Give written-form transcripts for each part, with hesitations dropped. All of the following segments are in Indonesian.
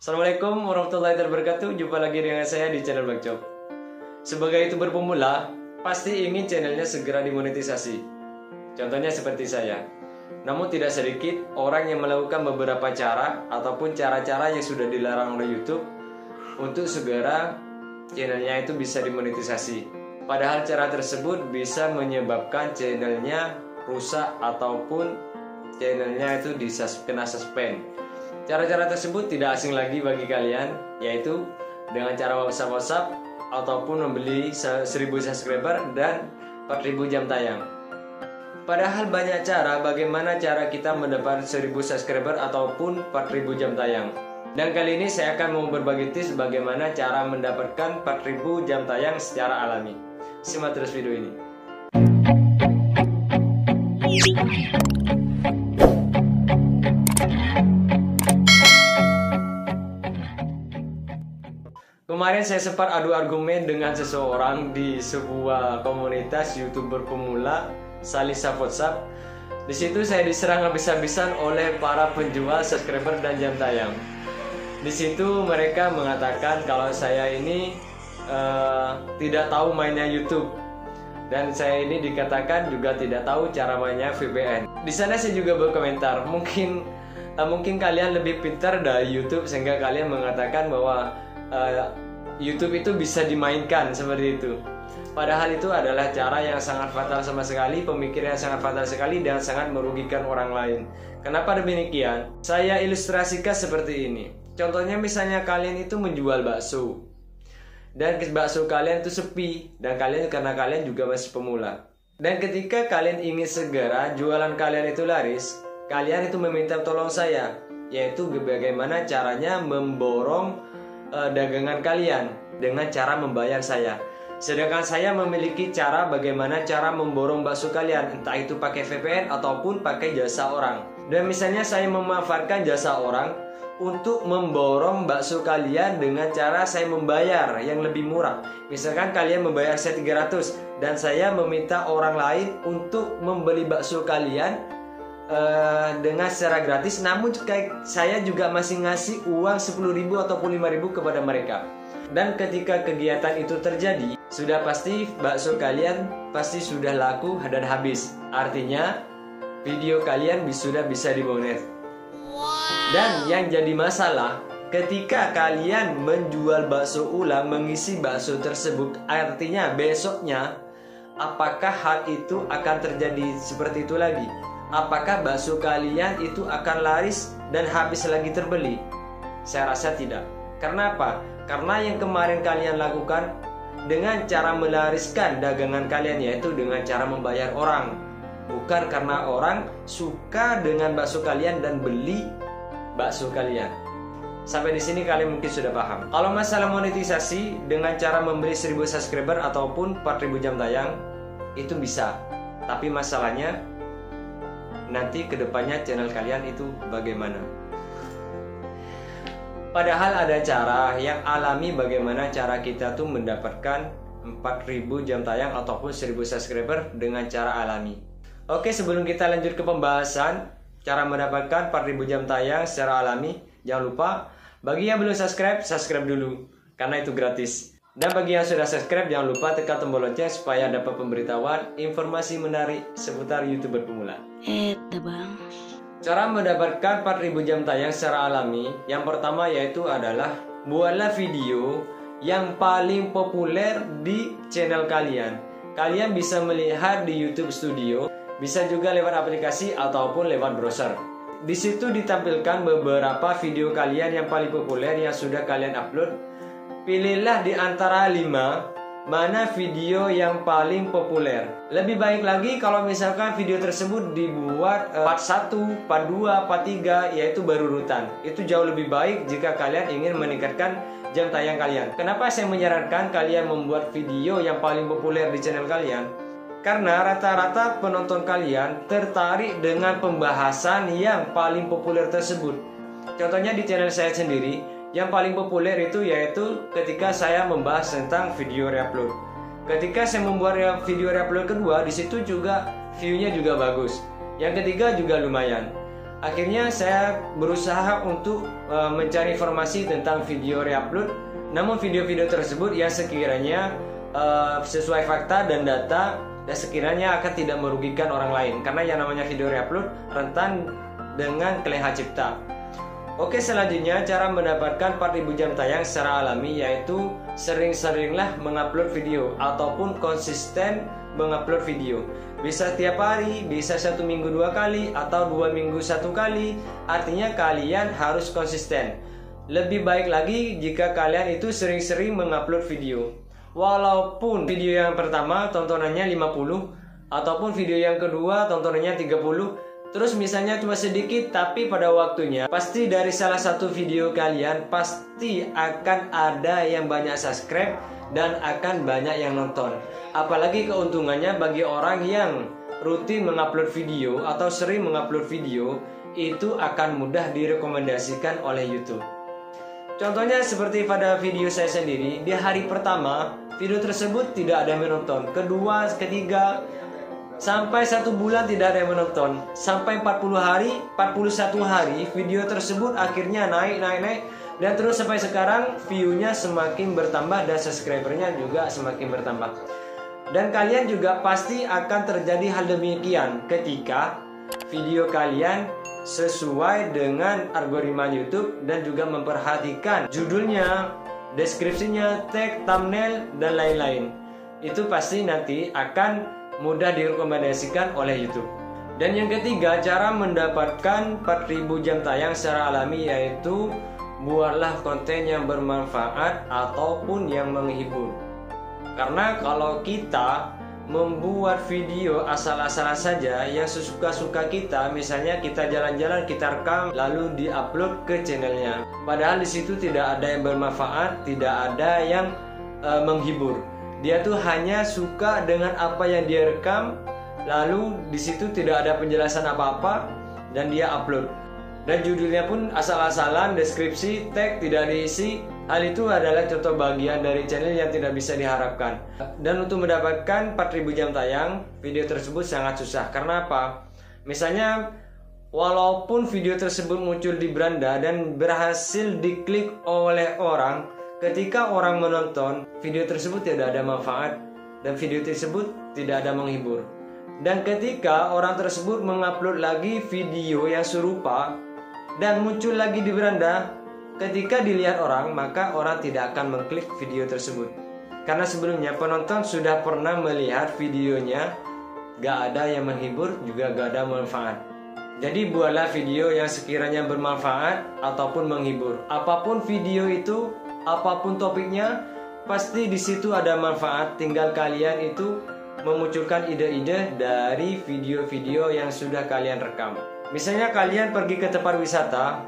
Assalamualaikum warahmatullahi wabarakatuh. Jumpa lagi dengan saya di channel Bang Chop. Sebagai YouTuber pemula, pasti ingin channelnya segera dimonetisasi. Contohnya seperti saya. Namun tidak sedikit orang yang melakukan beberapa cara ataupun cara-cara yang sudah dilarang oleh YouTube untuk segera channelnya itu bisa dimonetisasi. Padahal cara tersebut bisa menyebabkan channelnya rusak ataupun channelnya itu kena suspend. Cara-cara tersebut tidak asing lagi bagi kalian, yaitu dengan cara WhatsApp ataupun membeli 1000 subscriber dan 4000 jam tayang. Padahal banyak cara bagaimana cara kita mendapat 1000 subscriber ataupun 4000 jam tayang. Dan kali ini saya akan mau berbagi tips bagaimana cara mendapatkan 4000 jam tayang secara alami. Simak terus video ini. Kemarin saya sempat adu argumen dengan seseorang di sebuah komunitas YouTuber pemula, Salisa WhatsApp. Di situ saya diserang habis-habisan oleh para penjual subscriber dan jam tayang. Di situ mereka mengatakan kalau saya ini tidak tahu mainnya YouTube, dan saya ini dikatakan juga tidak tahu cara mainnya VPN. Di sana saya juga berkomentar, mungkin kalian lebih pintar dari YouTube sehingga kalian mengatakan bahwa YouTube itu bisa dimainkan seperti itu. Padahal itu adalah cara yang sangat fatal sama sekali, pemikiran yang sangat fatal sekali dan sangat merugikan orang lain. Kenapa demikian? Saya ilustrasikan seperti ini. Contohnya misalnya kalian itu menjual bakso, dan bakso kalian itu sepi, dan karena kalian juga masih pemula. Dan ketika kalian ingin segera jualan kalian itu laris, kalian itu meminta tolong saya, yaitu bagaimana caranya memborong dagangan kalian dengan cara membayar saya. Sedangkan saya memiliki cara bagaimana cara memborong bakso kalian, entah itu pakai VPN ataupun pakai jasa orang. Dan misalnya saya memanfaatkan jasa orang untuk memborong bakso kalian dengan cara saya membayar yang lebih murah. Misalkan kalian membayar saya 300 dan saya meminta orang lain untuk membeli bakso kalian dengan secara gratis, namun saya juga masih ngasih uang 10.000 ataupun 5.000 kepada mereka. Dan ketika kegiatan itu terjadi, sudah pasti bakso kalian pasti sudah laku dan habis. Artinya video kalian sudah bisa dimonet. Dan yang jadi masalah, ketika kalian menjual bakso ulang, mengisi bakso tersebut, artinya besoknya apakah hal itu akan terjadi seperti itu lagi? Apakah bakso kalian itu akan laris dan habis lagi terbeli? Saya rasa tidak. Karena apa? Karena yang kemarin kalian lakukan dengan cara melariskan dagangan kalian, yaitu dengan cara membayar orang. Bukan karena orang suka dengan bakso kalian dan beli bakso kalian. Sampai di sini kalian mungkin sudah paham. Kalau masalah monetisasi dengan cara membeli 1000 subscriber ataupun 4000 jam tayang, itu bisa. Tapi masalahnya nanti kedepannya channel kalian itu bagaimana? Padahal ada cara yang alami bagaimana cara kita tuh mendapatkan 4000 jam tayang ataupun 1000 subscriber dengan cara alami. Oke, sebelum kita lanjut ke pembahasan cara mendapatkan 4000 jam tayang secara alami, jangan lupa bagi yang belum subscribe dulu karena itu gratis. Dan bagi yang sudah subscribe, jangan lupa tekan tombol lonceng supaya dapat pemberitahuan informasi menarik seputar YouTuber pemula. Bang. Cara mendapatkan 4000 jam tayang secara alami, yang pertama yaitu adalah buatlah video yang paling populer di channel kalian. Kalian bisa melihat di YouTube Studio, bisa juga lewat aplikasi ataupun lewat browser. Di situ ditampilkan beberapa video kalian yang paling populer yang sudah kalian upload. Pilihlah di antara 5 mana video yang paling populer. Lebih baik lagi kalau misalkan video tersebut dibuat part 1, part 2, part 3, yaitu berurutan. Itu jauh lebih baik jika kalian ingin meningkatkan jam tayang kalian. Kenapa saya menyarankan kalian membuat video yang paling populer di channel kalian? Karena rata-rata penonton kalian tertarik dengan pembahasan yang paling populer tersebut. Contohnya di channel saya sendiri, yang paling populer itu yaitu ketika saya membahas tentang video reupload. Ketika saya membuat video reupload kedua, di situ juga view-nya juga bagus. Yang ketiga juga lumayan. Akhirnya saya berusaha untuk mencari informasi tentang video reupload. Namun video-video tersebut yang sekiranya sesuai fakta dan data dan sekiranya akan tidak merugikan orang lain, karena yang namanya video reupload rentan dengan kelainan cipta. Oke, selanjutnya cara mendapatkan 4000 jam tayang secara alami yaitu sering-seringlah mengupload video ataupun konsisten mengupload video. Bisa tiap hari, bisa 1 minggu 2 kali atau 2 minggu 1 kali. Artinya kalian harus konsisten. Lebih baik lagi jika kalian itu sering-sering mengupload video. Walaupun video yang pertama tontonannya 50 ataupun video yang kedua tontonannya 30, terus misalnya cuma sedikit, tapi pada waktunya pasti dari salah satu video kalian pasti akan ada yang banyak subscribe dan akan banyak yang nonton. Apalagi keuntungannya bagi orang yang rutin mengupload video atau sering mengupload video, itu akan mudah direkomendasikan oleh YouTube. Contohnya seperti pada video saya sendiri, di hari pertama video tersebut tidak ada yang menonton, kedua, ketiga, sampai 1 bulan tidak ada yang menonton, sampai 40 hari, 41 hari video tersebut akhirnya naik, dan terus sampai sekarang view-nya semakin bertambah dan subscribernya juga semakin bertambah. Dan kalian juga pasti akan terjadi hal demikian ketika video kalian sesuai dengan algoritma YouTube dan juga memperhatikan judulnya, deskripsinya, tag, thumbnail, dan lain-lain. Itu pasti nanti akan mudah direkomendasikan oleh YouTube. Dan yang ketiga, cara mendapatkan 4000 jam tayang secara alami yaitu buatlah konten yang bermanfaat ataupun yang menghibur. Karena kalau kita membuat video asal-asalan saja yang sesuka-suka kita, misalnya kita jalan-jalan, kita rekam lalu diupload ke channelnya, padahal di situ tidak ada yang bermanfaat, tidak ada yang menghibur. Dia tuh hanya suka dengan apa yang dia rekam, lalu di situ tidak ada penjelasan apa-apa dan dia upload. Dan judulnya pun asal-asalan, deskripsi, tag tidak diisi. Hal itu adalah contoh bagian dari channel yang tidak bisa diharapkan. Dan untuk mendapatkan 4000 jam tayang, video tersebut sangat susah. Karena apa? Misalnya, walaupun video tersebut muncul di beranda dan berhasil diklik oleh orang, ketika orang menonton, video tersebut tidak ada manfaat dan video tersebut tidak ada menghibur. Dan ketika orang tersebut mengupload lagi video yang serupa dan muncul lagi di beranda, ketika dilihat orang, maka orang tidak akan mengklik video tersebut. Karena sebelumnya penonton sudah pernah melihat videonya, gak ada yang menghibur, juga gak ada manfaat. Jadi buatlah video yang sekiranya bermanfaat ataupun menghibur. Apapun video itu, apapun topiknya, pasti di situ ada manfaat. Tinggal kalian itu memunculkan ide-ide dari video-video yang sudah kalian rekam. Misalnya kalian pergi ke tempat wisata,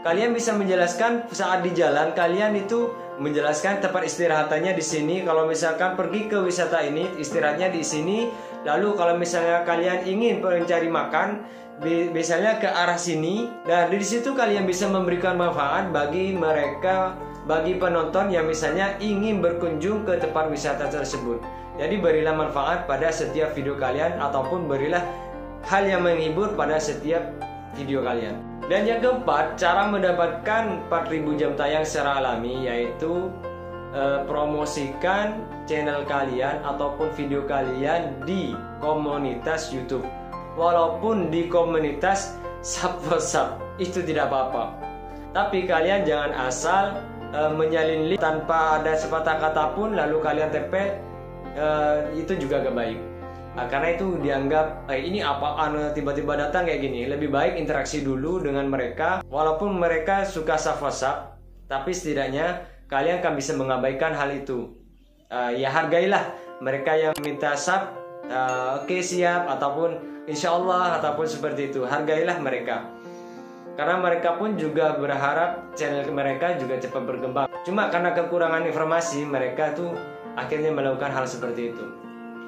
kalian bisa menjelaskan saat di jalan, kalian itu menjelaskan tempat istirahatannya di sini. Kalau misalkan pergi ke wisata ini, istirahatnya di sini. Lalu kalau misalnya kalian ingin mencari makan, misalnya ke arah sini. Dan di situ kalian bisa memberikan manfaat bagi mereka, bagi penonton yang misalnya ingin berkunjung ke tempat wisata tersebut. Jadi berilah manfaat pada setiap video kalian ataupun berilah hal yang menghibur pada setiap video kalian. Dan yang keempat, cara mendapatkan 4000 jam tayang secara alami yaitu promosikan channel kalian ataupun video kalian di komunitas YouTube. Walaupun di komunitas sub-sub itu tidak apa-apa, tapi kalian jangan asal menyalin link tanpa ada sepatah kata pun lalu kalian tempel, itu juga gak baik. Karena itu dianggap ini apaan tiba-tiba datang kayak gini. Lebih baik interaksi dulu dengan mereka. Walaupun mereka suka sub-sub, tapi setidaknya kalian kan bisa mengabaikan hal itu. Ya hargailah mereka yang minta sub, oke siap, ataupun insya Allah, ataupun seperti itu. Hargailah mereka, karena mereka pun juga berharap channel mereka juga cepat berkembang. Cuma karena kekurangan informasi, mereka tuh akhirnya melakukan hal seperti itu.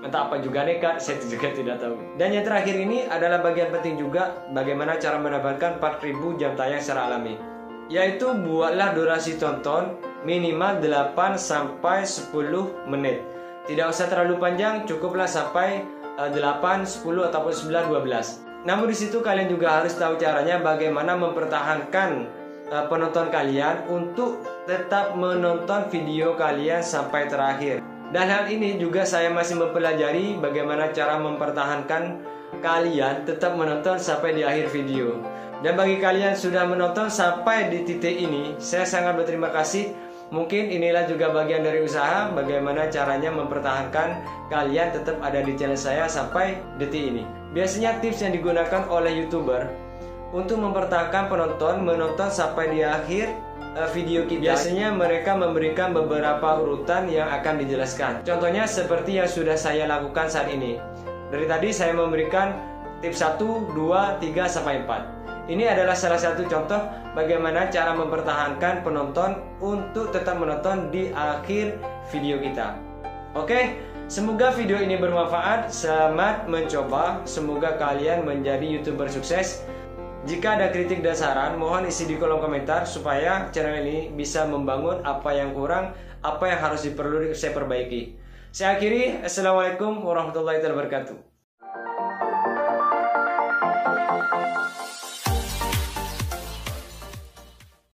Entah apa juga nekat, saya juga tidak tahu. Dan yang terakhir ini adalah bagian penting juga, bagaimana cara mendapatkan 4000 jam tayang secara alami. Yaitu buatlah durasi tonton minimal 8 sampai 10 menit. Tidak usah terlalu panjang, cukuplah sampai 8, 10 ataupun 9, 12. Namun di situ kalian juga harus tahu caranya bagaimana mempertahankan penonton kalian untuk tetap menonton video kalian sampai terakhir. Dan hal ini juga saya masih mempelajari bagaimana cara mempertahankan kalian tetap menonton sampai di akhir video. Dan bagi kalian sudah menonton sampai di titik ini, saya sangat berterima kasih. Mungkin inilah juga bagian dari usaha bagaimana caranya mempertahankan kalian tetap ada di channel saya sampai detik ini. Biasanya tips yang digunakan oleh YouTuber untuk mempertahankan penonton menonton sampai di akhir video kita, biasanya mereka memberikan beberapa urutan yang akan dijelaskan. Contohnya seperti yang sudah saya lakukan saat ini. Dari tadi saya memberikan tips 1, 2, 3, sampai 4. Ini adalah salah satu contoh bagaimana cara mempertahankan penonton untuk tetap menonton di akhir video kita. Oke, semoga video ini bermanfaat. Selamat mencoba. Semoga kalian menjadi YouTuber sukses. Jika ada kritik dan saran, mohon isi di kolom komentar supaya channel ini bisa membangun apa yang kurang, apa yang harus diperlu saya perbaiki. Saya akhiri. Assalamualaikum warahmatullahi wabarakatuh.